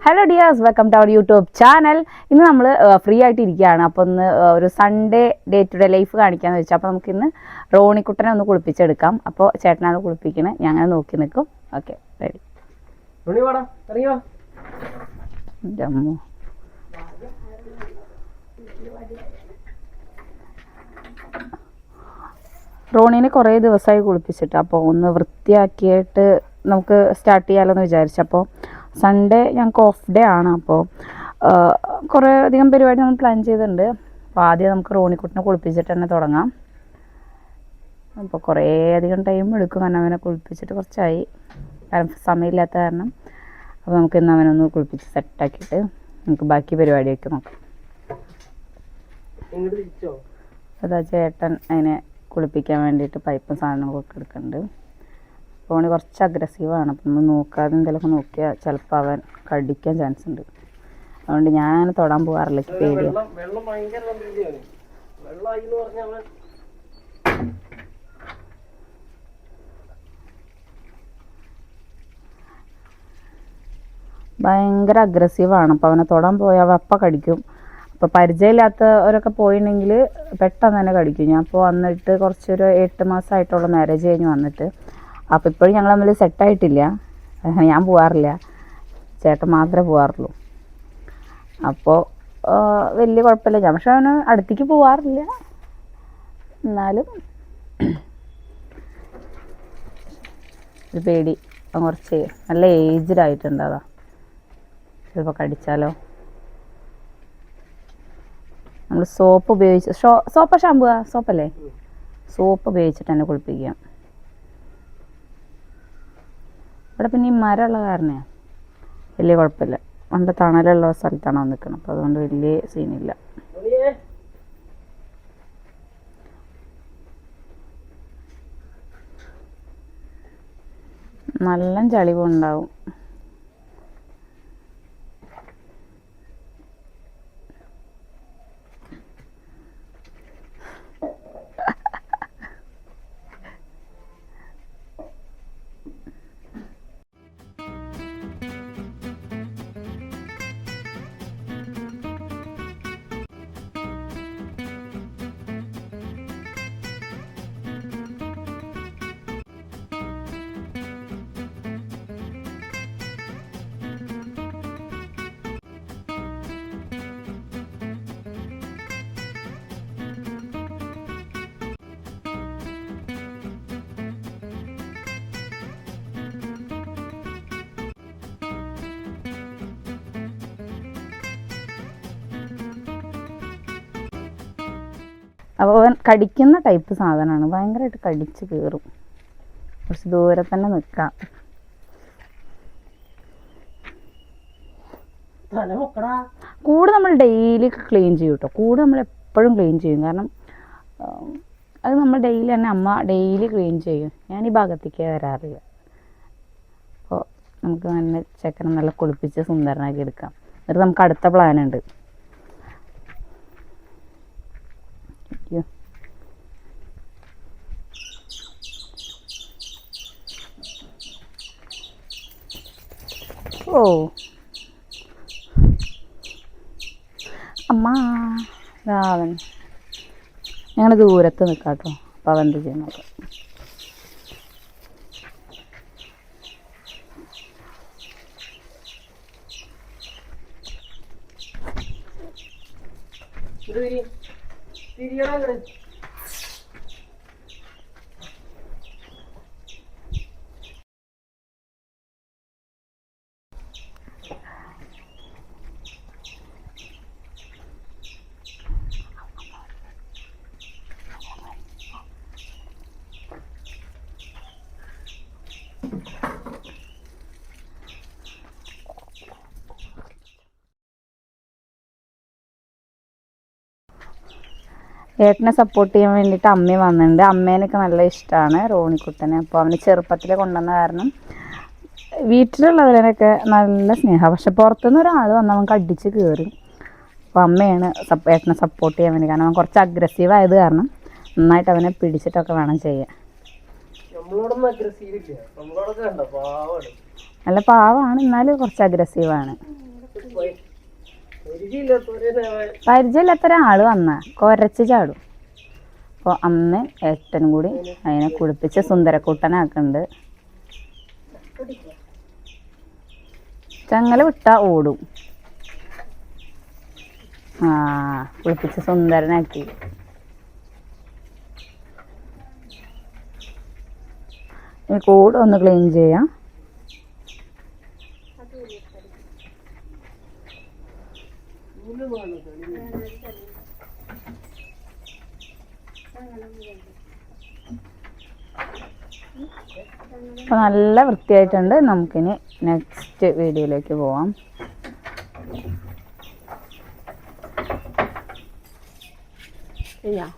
Hello dears, welcome to our YouTube channel. ഇന്ന് നമ്മൾ free ആയിട്ട് ഇരിക്കുകയാണ്. അപ്പോൾ ഒന്ന് ഒരു Sunday day to day life കാണിക്കാമെന്ന് വെച്ചാൽ അപ്പോൾ നമുക്കിന്ന് റോണിക്കുട്ടനെ ഒന്ന് കുളിപ്പിച്ചെടുക്കാം. അപ്പോൾ ചേട്ടനാണ് കുളിപ്പിക്കുന്നത്, ഞാൻ അങ്ങനെ നോക്കി നിൽക്കും. Okay, ready. ജമ്മു റോണീനെ കുറേ ദിവസമായി കുളിപ്പിച്ചിട്ട്, അപ്പോൾ ഒന്ന് വൃത്തിയാക്കിയിട്ട് നമുക്ക് സ്റ്റാർട്ട് ചെയ്യാമല്ലോ എന്ന് വിചാരിച്ചു. അപ്പോൾ സൺഡേ ഞങ്ങൾക്ക് ഓഫ് ഡേ ആണ്. അപ്പോൾ കുറേ അധികം പരിപാടി നമ്മൾ പ്ലാൻ ചെയ്തിട്ടുണ്ട്. അപ്പോൾ ആദ്യം നമുക്ക് റോണിക്കുട്ടിനെ കുളിപ്പിച്ചിട്ട് തന്നെ തുടങ്ങാം. അപ്പോൾ കുറേ അധികം ടൈം എടുക്കും, കാരണം അവനെ കുളിപ്പിച്ചിട്ട് കുറച്ചായി, കാരണം സമയമില്ലാത്ത കാരണം. അപ്പോൾ നമുക്ക് ഇന്ന് അവനൊന്ന് കുളിപ്പിച്ച് സെറ്റാക്കിയിട്ട് നമുക്ക് ബാക്കി പരിപാടിയൊക്കെ നോക്കാം. അതാ ചേട്ടൻ അതിനെ കുളിപ്പിക്കാൻ വേണ്ടിയിട്ട് പൈപ്പും സാധനങ്ങളൊക്കെ എടുക്കുന്നുണ്ട്. അപ്പോൾ അവന് കുറച്ച് അഗ്രസീവാണ്. അപ്പം നമ്മൾ നോക്കാതെ എന്തെങ്കിലുമൊക്കെ നോക്കിയാൽ ചിലപ്പോൾ അവൻ കടിക്കാൻ ചാൻസ് ഉണ്ട്. അതുകൊണ്ട് ഞാൻ തൊടാൻ പോകാറില്ല, പേടിയാണ്. ഭയങ്കര അഗ്രസീവാണ്. അപ്പോൾ അവനെ തൊടാൻ പോയാൽ അപ്പം കടിക്കും. അപ്പോൾ പരിചയമില്ലാത്തവരൊക്കെ പോയിട്ടുണ്ടെങ്കിൽ പെട്ടെന്ന് തന്നെ കടിക്കും. ഞാൻ ഇപ്പോൾ വന്നിട്ട് കുറച്ചൊരു 8 മാസമായിട്ടുള്ള മാരേജ് കഴിഞ്ഞ് വന്നിട്ട്. അപ്പോൾ ഇപ്പോഴും ഞങ്ങൾ തമ്മിൽ സെറ്റായിട്ടില്ല. ഞാൻ പോകാറില്ല, ചേട്ടൻ മാത്രമേ പോകാറുള്ളൂ. അപ്പോൾ വലിയ കുഴപ്പമില്ല. ഞാൻ പക്ഷെ അവന് അടുത്തേക്ക് പോകാറില്ല, എന്നാലും ഒരു പേടി. കുറച്ച് നല്ല ഏജ്ഡായിട്ടുണ്ട്, അതാ ചിലപ്പോൾ കടിച്ചാലോ. നമ്മൾ സോപ്പ് ഉപയോഗിച്ച് സോപ്പ് ഷാമ്പു സോപ്പല്ലേ, സോപ്പ് ഉപയോഗിച്ചിട്ട് തന്നെ കുളിപ്പിക്കാം. ഇവിടെ പിന്നെ ഈ മരമുള്ള കാരണേ വലിയ കുഴപ്പമില്ല. പണ്ട് തണലുള്ള സ്ഥലത്താണ് നിൽക്കണം, അപ്പോൾ അതുകൊണ്ട് വലിയ സീനില്ല. നല്ല ചളിവുണ്ടാവും. അപ്പോൾ അവൻ കടിക്കുന്ന ടൈപ്പ് സാധനമാണ്, ഭയങ്കരമായിട്ട് കടിച്ച് കയറും. കുറച്ച് ദൂരെ തന്നെ നിൽക്കാം. കൂട് നമ്മൾ ഡെയിലി ക്ലീൻ ചെയ്യും കേട്ടോ. കൂട് നമ്മൾ എപ്പോഴും ക്ലീൻ ചെയ്യും, കാരണം അത് നമ്മൾ ഡെയിലി തന്നെ അമ്മ ഡെയിലി ക്ലീൻ ചെയ്യും. ഞാൻ ഈ ഭാഗത്തേക്ക് വരാറില്ല. അപ്പോൾ നമുക്ക് നല്ല ചെക്കനെ നല്ല കുളിപ്പിച്ച് സുന്ദരനാക്കി എടുക്കാം. എന്നിട്ട് നമുക്ക് അടുത്ത പ്ലാനുണ്ട്. ഓ അമ്മ രാവൻ, ഞങ്ങൾ ദൂരത്ത് നിൽക്കാം കേട്ടോ. അപ്പം അവൻ എന്ത് ചെയ്യുന്നത് നോക്കാം. ഏട്ടനെ സപ്പോർട്ട് ചെയ്യാൻ വേണ്ടിയിട്ട് അമ്മയും വന്നിട്ടുണ്ട്. അമ്മേനൊക്കെ നല്ല ഇഷ്ടമാണ് റോണിക്കുട്ടനെ. അപ്പോൾ അവന് ചെറുപ്പത്തിലെ കൊണ്ടുവന്ന കാരണം വീട്ടിലുള്ളവരൊക്കെ നല്ല സ്നേഹമാണ്. പക്ഷെ പുറത്തുനിന്ന് ഒരാൾ വന്ന് അവൻ കടിച്ച് കയറി. അപ്പോൾ അമ്മയാണ് ഏട്ടനെ സപ്പോർട്ട് ചെയ്യാൻ വേണ്ടി, കാരണം അവൻ കുറച്ച് അഗ്രസീവ് ആയത് കാരണം നന്നായിട്ട് അവനെ പിടിച്ചിട്ടൊക്കെ വേണം ചെയ്യാൻ. നല്ല പാവമാണ്, എന്നാലും കുറച്ച് അഗ്രസീവാണ്. പരിചയമില്ലാത്ത ഒരാൾ വന്ന കൊരച്ച് ചാടും. അപ്പോൾ അന്ന് ഏട്ടനും കൂടി അതിനെ കുളിപ്പിച്ച് സുന്ദരക്കൂട്ടനാക്കുന്നുണ്ട്. ചങ്ങല വിട്ടാ ഓടും. ആ കുളിപ്പിച്ച് സുന്ദരനാക്കി. ഇനി കൂടെ ഒന്ന് ക്ലീൻ ചെയ്യാം. അപ്പോൾ നല്ല വൃത്തിയായിട്ടുണ്ട്. നമുക്കിനി നെക്സ്റ്റ് വീഡിയോയിലേക്ക് പോവാം. ചെയ്യാം.